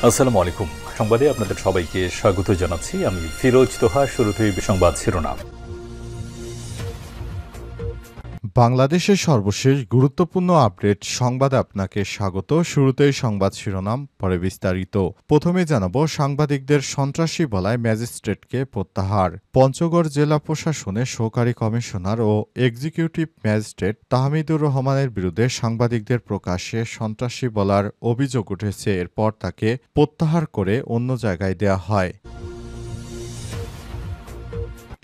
আসসালামু আলাইকুম। সংবাদে আপনাদের সবাইকে স্বাগত জানাচ্ছি। আমি ফিরোজ তোহা। শুরুতেই সংবাদ শিরোনাম। বাংলাদেশের সর্বশেষ গুরুত্বপূর্ণ আপডেট সংবাদে আপনাকে স্বাগত। শুরুতেই সংবাদ শিরোনাম, পরে বিস্তারিত। প্রথমে জানাবো সাংবাদিকদের সন্ত্রাসী বলায় ম্যাজিস্ট্রেটকে প্রত্যাহার। পঞ্চগড় জেলা প্রশাসনের সহকারী কমিশনার ও এক্সিকিউটিভ ম্যাজিস্ট্রেট তাহমিদুর রহমানের বিরুদ্ধে সাংবাদিকদের প্রকাশ্যে সন্ত্রাসী বলার অভিযোগ উঠেছে। এরপর তাকে প্রত্যাহার করে অন্য জায়গায় দেয়া হয়।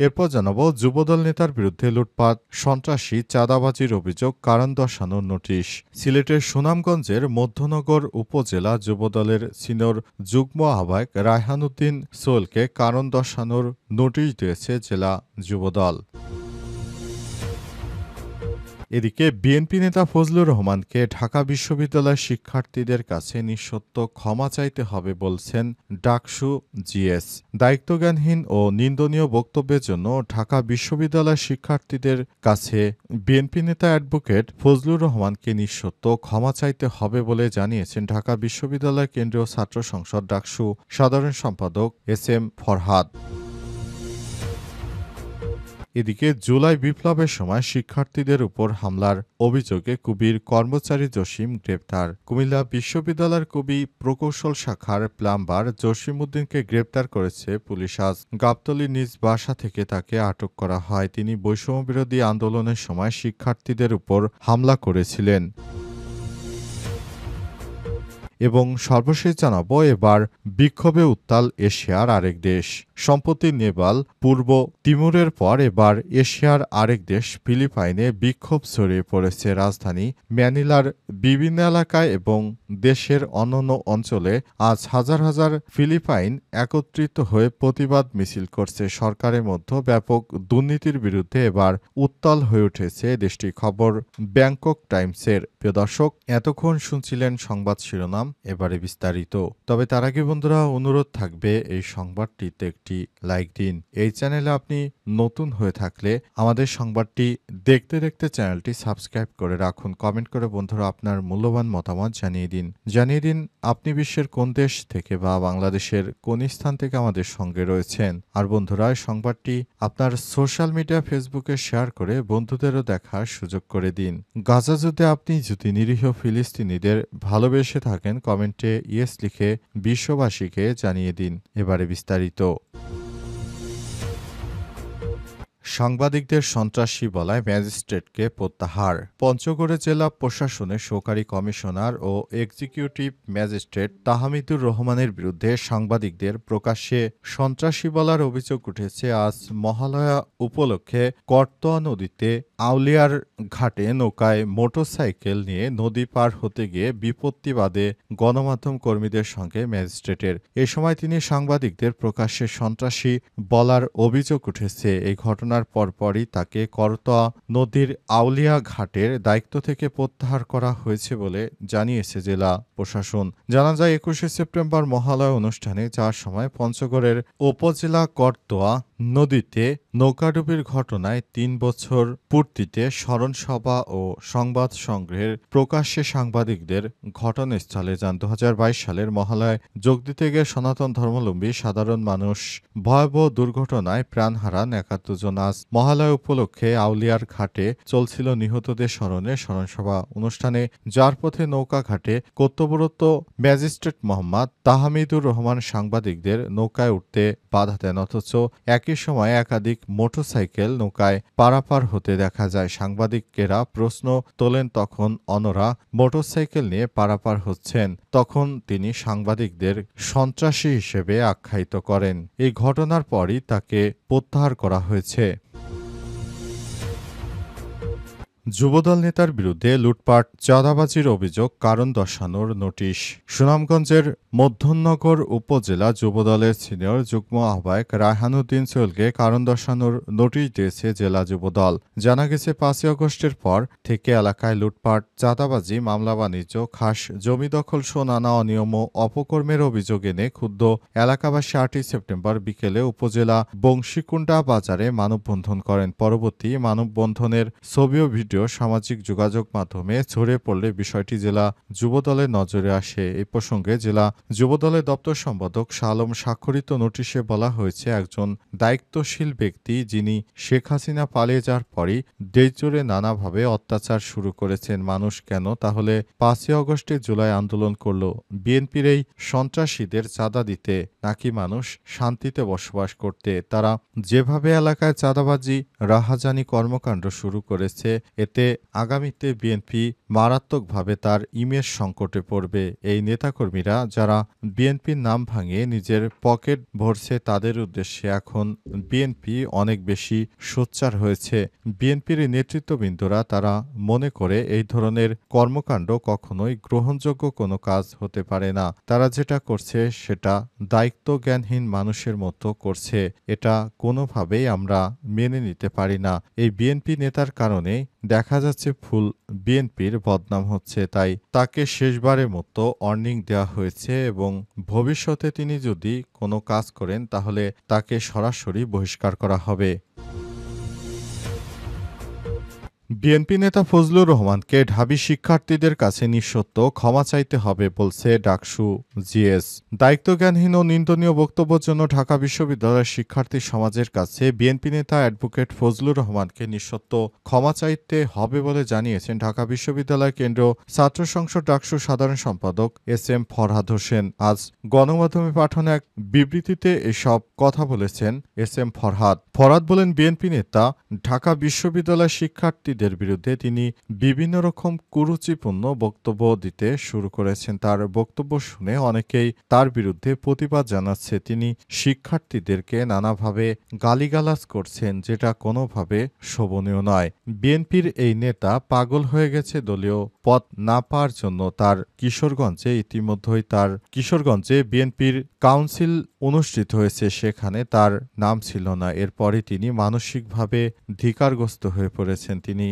এরপর জানাবো যুবদল নেতার বিরুদ্ধে লুটপাট, সন্ত্রাসী, চাঁদাবাজির অভিযোগ, কারণ দর্শানোর নোটিশ। সিলেটের সুনামগঞ্জের মধ্যনগর উপজেলা যুবদলের সিনিয়র যুগ্ম আহ্বায়ক রায়হান উদ্দিন সোহেলকে কারণ দর্শানোর নোটিশ দিয়েছে জেলা যুবদল। এদিকে বিএনপি নেতা ফজলুর রহমানকে ঢাকা বিশ্ববিদ্যালয়ের শিক্ষার্থীদের কাছে নিঃশর্ত ক্ষমা চাইতে হবে বলছেন ডাকসু জিএস। দায়িত্বজ্ঞানহীন ও নিন্দনীয় বক্তব্যের জন্য ঢাকা বিশ্ববিদ্যালয়ের শিক্ষার্থীদের কাছে বিএনপি নেতা অ্যাডভোকেট ফজলুর রহমানকে নিঃশর্ত ক্ষমা চাইতে হবে বলে জানিয়েছেন ঢাকা বিশ্ববিদ্যালয় কেন্দ্রীয় ছাত্র সংসদ ডাকসু সাধারণ সম্পাদক এস এম ফরহাদ। এদিকে জুলাই বিপ্লবের সময় শিক্ষার্থীদের উপর হামলার অভিযোগে কুবির কর্মচারী জসিম গ্রেপ্তার। কুমিল্লা বিশ্ববিদ্যালয়ের কুবি প্রকৌশল শাখার প্লাম্বার জসিম উদ্দিনকে গ্রেপ্তার করেছে পুলিশ। আজ গাবতলী নিজ বাসা থেকে তাকে আটক করা হয়। তিনি বৈষম্যবিরোধী আন্দোলনের সময় শিক্ষার্থীদের উপর হামলা করেছিলেন। এবং সর্বশেষ জানাবো এবার বিক্ষোভে উত্তাল এশিয়ার আরেক দেশ। সম্প্রতি নেপাল, পূর্ব তিমুরের পর এবার এশিয়ার আরেক দেশ ফিলিপাইনে বিক্ষোভ ছড়িয়ে পড়েছে। রাজধানী ম্যানিলার বিভিন্ন এলাকায় এবং দেশের অন্যান্য অঞ্চলে আজ হাজার হাজার ফিলিপাইন একত্রিত হয়ে প্রতিবাদ মিছিল করছে। সরকারের মধ্যে ব্যাপক দুর্নীতির বিরুদ্ধে এবার উত্তাল হয়ে উঠেছে দেশটি। খবর ব্যাংকক টাইমসের। প্রিয় দর্শক, এতক্ষণ শুনছিলেন সংবাদ শিরোনাম, এবারে বিস্তারিত। তবে তার আগে বন্ধুরা, অনুরোধ থাকবে এই সংবাদটিতে একটি লাইক দিন। এই চ্যানেলে আপনি নতুন হয়ে থাকলে আমাদের সংবাদটি দেখতে দেখতে চ্যানেলটি সাবস্ক্রাইব করে রাখুন। কমেন্ট করে বন্ধুরা আপনার মূল্যবান মতামত জানিয়ে দিন আপনি বিশ্বের কোন দেশ থেকে বা বাংলাদেশের কোন স্থান থেকে আমাদের সঙ্গে রয়েছেন। আর বন্ধুরা, সংবাদটি আপনার সোশ্যাল মিডিয়া ফেসবুকে শেয়ার করে বন্ধুদেরও দেখার সুযোগ করে দিন। গাজা যুদ্ধে আপনি যদি নিরীহ ফিলিস্তিনিদের ভালোবেসে থাকেন, কমেন্টে ইয়েস লিখে বিশ্ববাসীকে জানিয়ে দিন। এবারে বিস্তারিত। সাংবাদিকদের সন্ত্রাসী বলায় ম্যাজিস্ট্রেটকে প্রত্যাহার। পঞ্চগড়ে জেলা প্রশাসনের সহকারী কমিশনার ও এক্সিকিউটিভ ম্যাজিস্ট্রেট তাহমিদুর রহমানের বিরুদ্ধে সাংবাদিকদের প্রকাশ্যে সন্ত্রাসী বলার অভিযোগ উঠেছে। আজ মহালয়া উপলক্ষে করতোয়া নদীতে আউলিয়ার ঘাটে নৌকায় মোটরসাইকেল নিয়ে নদী পার হতে গিয়ে বিপত্তি বাদে গণমাধ্যম কর্মীদের সঙ্গে ম্যাজিস্ট্রেটের। এ সময় তিনি সাংবাদিকদের প্রকাশ্যে সন্ত্রাসী বলার অভিযোগ উঠেছে। এই ঘটনার পরপরই তাকে করতোয়া নদীর আউলিয়া ঘাটের দায়িত্ব থেকে প্রত্যাহার করা হয়েছে বলে জানিয়েছে জেলা প্রশাসন। জানা যায় ২১শে সেপ্টেম্বর মহালয়া অনুষ্ঠানে যাওয়ার সময় পঞ্চগড়ের উপজেলা করতোয়া নদীতে নৌকাডুবির ঘটনায় ৩ বছর পূর্তিতে স্মরণসভা ও সংবাদ সংগ্রহের প্রকাশ্যে সাংবাদিকদের ঘটনাস্থলে যান। ২০২২ সালের মহালয়ায় যোগ দিতে গিয়ে সনাতন ধর্মাবলম্বী সাধারণ মানুষ ভয়াবহ দুর্ঘটনায় প্রাণ হারান ৭১ জন। আজ মহালয়া উপলক্ষে আউলিয়ার ঘাটে চলছিল নিহতদের স্মরণে স্মরণসভা অনুষ্ঠানে যার পথে নৌকা ঘাটে কর্তব্যরত ম্যাজিস্ট্রেট মোহাম্মদ তাহমিদুর রহমান সাংবাদিকদের নৌকায় উঠতে বাধা দেন। অথচ একই সময় একাধিক মোটরসাইকেল নৌকায় পারাপার হতে দেখা যায়। সাংবাদিকেরা প্রশ্ন তোলেন, তখন অন্যরা মোটরসাইকেল নিয়ে পারাপার হচ্ছেন। তখন তিনি সাংবাদিকদের সন্ত্রাসী হিসেবে আখ্যায়িত করেন। এই ঘটনার পরই তাকে প্রত্যাহার করা হয়েছে। যুবদল নেতার বিরুদ্ধে লুটপাট, চাঁদাবাজির অভিযোগ, কারণ দর্শানোর নোটিশ। সুনামগঞ্জের মধ্যনগর উপজেলা যুবদলের সিনিয়র যুগ্ম আহ্বায়ক রায়হান উদ্দিন সোহেলকে কারণ দর্শানোর নোটিশ দিয়েছে জেলা যুবদল। জানা গেছে ৫ই আগস্টের পর থেকে এলাকায় লুটপাট, চাঁদাবাজি, মামলা বাণিজ্য, খাস জমি দখল সহ নানা অনিয়ম ও অপকর্মের অভিযোগ এনে ক্ষুব্ধ এলাকাবাসী ৮ই সেপ্টেম্বর বিকেলে উপজেলা বংশীকুণ্ডা বাজারে মানববন্ধন করেন। পরবর্তী মানববন্ধনের ছবি ও ভিডিও ভিডিও সামাজিক যোগাযোগ মাধ্যমে ছড়িয়ে পড়লে বিষয়টি জেলা যুবদলের নজরে আসে। এই প্রসঙ্গে জেলা যুবদলের দপ্তর সম্পাদক শাহ আলম স্বাক্ষরিত নোটিশে বলা হয়েছে, একজন দায়িত্বশীল ব্যক্তি যিনি শেখ হাসিনা পালিয়ে যাওয়ার পরই দেশজুড়ে নানাভাবে অত্যাচার শুরু করেছেন। মানুষ কেন তাহলে ৫ই আগস্টে জুলাই আন্দোলন করল? বিএনপির এই সন্ত্রাসীদের চাঁদা দিতে, নাকি মানুষ শান্তিতে বসবাস করতে? তারা যেভাবে এলাকায় চাঁদাবাজি রাহাজানি কর্মকাণ্ড শুরু করেছে, এতে আগামীতে বিএনপি মারাত্মকভাবে তার ইমেজ সংকটে পড়বে। এই নেতাকর্মীরা যারা বিএনপির নাম ভাঙিয়ে নিজের পকেট ভরছে, তাদের উদ্দেশ্যে এখন বিএনপি অনেক বেশি সোচ্চার হয়েছে। বিএনপির নেতৃত্ববৃন্দরা তারা মনে করে এই ধরনের কর্মকাণ্ড কখনোই গ্রহণযোগ্য কোনো কাজ হতে পারে না। তারা যেটা করছে সেটা দায়িত্বজ্ঞানহীন মানুষের মতো করছে। এটা কোনোভাবেই আমরা মেনে নিতে পারি না। এই বিএনপি নেতার কারণে দেখা যাচ্ছে ফুল বিএনপির বদনাম হচ্ছে। তাই তাকে শেষবারের মতো ওয়ার্নিং দেওয়া হয়েছে এবং ভবিষ্যতে তিনি যদি কোনো কাজ করেন তাহলে তাকে সরাসরি বহিষ্কার করা হবে। বিএনপি নেতা ফজলুর রহমানকে ঢাবি শিক্ষার্থীদের কাছে নিঃশর্ত ক্ষমা চাইতে হবে বলছে ডাকসু জিএস। দায়িত্বজ্ঞানহীন ও নিন্দনীয় বক্তব্যের জন্য ঢাকা বিশ্ববিদ্যালয়ের শিক্ষার্থী সমাজের কাছে বিএনপি নেতা অ্যাডভোকেট ফজলুর রহমানকে নিঃশর্ত ক্ষমা চাইতে হবে বলে জানিয়েছেন ঢাকা বিশ্ববিদ্যালয় কেন্দ্রীয় ছাত্র সংসদ ডাকসু সাধারণ সম্পাদক এস.এম. ফরহাদ হোসেন। আজ গণমাধ্যমে পাঠানো এক বিবৃতিতে এসব কথা বলেছেন এস.এম. ফরহাদ বলেন, বিএনপি নেতা ঢাকা বিশ্ববিদ্যালয়ের শিক্ষার্থীদের বিরুদ্ধে তিনি বিভিন্ন রকম কুরুচিপূর্ণ বক্তব্য দিতে শুরু করেছেন। তার বক্তব্য শুনে অনেকেই তার বিরুদ্ধে প্রতিবাদ জানাচ্ছে। তিনি শিক্ষার্থীদেরকে নানাভাবে গালিগালাজ করছেন, যেটা কোনোভাবে শোভনীয় নয়। বিএনপির এই নেতা পাগল হয়ে গেছে দলীয় পদ না পাওয়ার জন্য। তার কিশোরগঞ্জে বিএনপির কাউন্সিল অনুষ্ঠিত হয়েছে, সেখানে তার নাম ছিল না। এরপরে তিনি মানসিকভাবে ধিক্কারগ্রস্ত হয়ে পড়েছেন। তিনি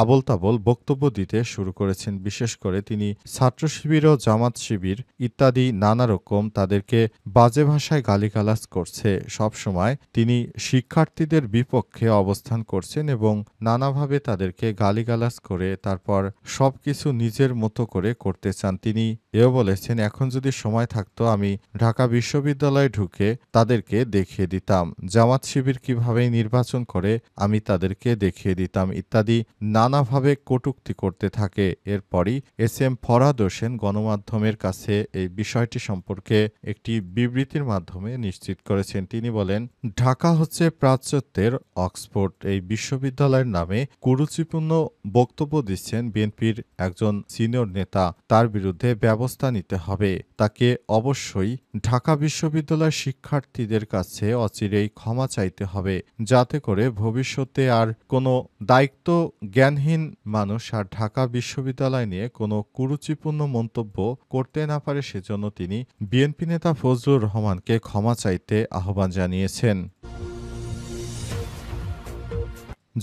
আবোলতাবোল বক্তব্য দিতে শুরু করেছেন। বিশেষ করে তিনি ছাত্র শিবির ও জামাত শিবির ইত্যাদি নানা রকম তাদেরকে বাজে ভাষায় গালিগালাজ করছে। সবসময় তিনি শিক্ষার্থীদের বিপক্ষে অবস্থান করছেন এবং নানাভাবে তাদেরকে গালিগালাজ করে তারপর সবকিছু নিজের মতো করে করতে চান। তিনি এও বলেছেন, এখন যদি সময় থাকতো আমি ঢাকা বিশ্ববিদ্যালয়ে ঢুকে তাদেরকে দেখিয়ে দিতাম, জামাত শিবির কিভাবে নির্বাচন করে আমি তাদেরকে দেখিয়ে দিতাম ইত্যাদি নানাভাবে কটূক্তি করতে থাকে। এরপরই এস.এম. ফরহাদ হোসেন গণমাধ্যমের কাছে এই বিষয়টি সম্পর্কে একটি বিবৃতির মাধ্যমে নিশ্চিত করেছেন। তিনি বলেন, ঢাকা হচ্ছে প্রাচ্যত্বের অক্সফোর্ড। এই বিশ্ববিদ্যালয়ের নামে কুরুচিপূর্ণ বক্তব্য দিচ্ছেন বিএনপির একজন সিনিয়র নেতা। তার বিরুদ্ধে ব্যবস্থা নিতে হবে। তাকে অবশ্যই ঢাকা বিশ্ববিদ্যালয়ের শিক্ষার্থীদের কাছে অচিরেই ক্ষমা চাইতে হবে, যাতে করে ভবিষ্যতে আর কোনো দায়িত্ব জ্ঞানহীন মানুষ আর ঢাকা বিশ্ববিদ্যালয় নিয়ে কোনো কুরুচিপূর্ণ মন্তব্য করতে না পারে। সেজন্য তিনি বিএনপি নেতা ফজলুর রহমানকে ক্ষমা চাইতে আহ্বান জানিয়েছেন।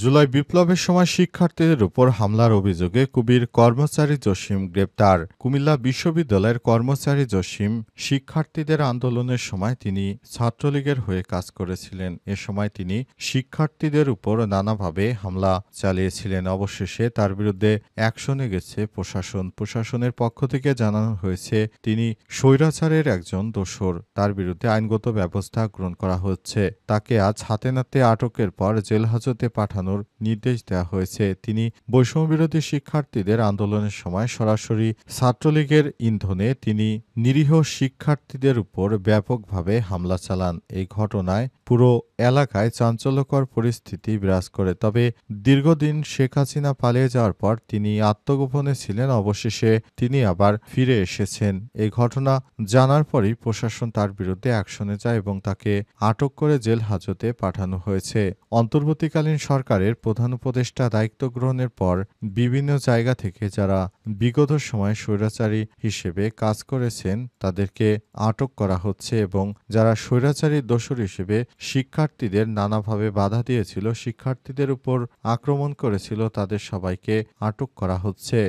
জুলাই বিপ্লবের সময় শিক্ষার্থীদের উপর হামলার অভিযোগে কুবির কর্মচারী জসিম গ্রেপ্তার। কুমিল্লা বিশ্ববিদ্যালয়ের কর্মচারী জসিম শিক্ষার্থীদের আন্দোলনের সময় তিনি ছাত্রলীগের হয়ে কাজ করেছিলেন। এ সময় তিনি শিক্ষার্থীদের উপর নানাভাবে হামলা চালিয়েছিলেন। অবশেষে তার বিরুদ্ধে অ্যাকশনে গেছে প্রশাসন। প্রশাসনের পক্ষ থেকে জানানো হয়েছে তিনি স্বৈরাচারের একজন দোসর। তার বিরুদ্ধে আইনগত ব্যবস্থা গ্রহণ করা হচ্ছে। তাকে আজ হাতে নাতে আটকের পর জেলহাজতে পাঠানো নির্দেশ দেওয়া হয়েছে। তিনি বৈষম্যবিরোধী শিক্ষার্থীদের আন্দোলনের সময় সরাসরি ছাত্রলীগের ইন্ধনে তিনি নিরীহ শিক্ষার্থীদের উপর ব্যাপকভাবে হামলা চালান। এই ঘটনায় পুরো এলাকায় চাঞ্চল্যকর পরিস্থিতি বিরাজ করে। তবে দীর্ঘদিন শেখ হাসিনা পালিয়ে যাওয়ার পর তিনি আত্মগোপনে ছিলেন। অবশেষে তিনি আবার ফিরে এসেছেন। এই ঘটনা জানার পরই প্রশাসন তার বিরুদ্ধে অ্যাকশনে যায় এবং তাকে আটক করে জেল হাজতে পাঠানো হয়েছে। অন্তর্বর্তীকালীন সরকারের প্রধান উপদেষ্টা দায়িত্ব গ্রহণের পর বিভিন্ন জায়গা থেকে যারা বিগত সময় স্বৈরাচারী হিসেবে কাজ করেছেন তাদেরকে আটক করা হচ্ছে এবং যারা স্বৈরাচারী দোসর হিসেবে শিক্ষার্থীদের নানাভাবে বাধা দিয়েছিল, শিক্ষার্থীদের উপর আক্রমণ করেছিল, তাদের সবাইকে আটক করা হচ্ছে।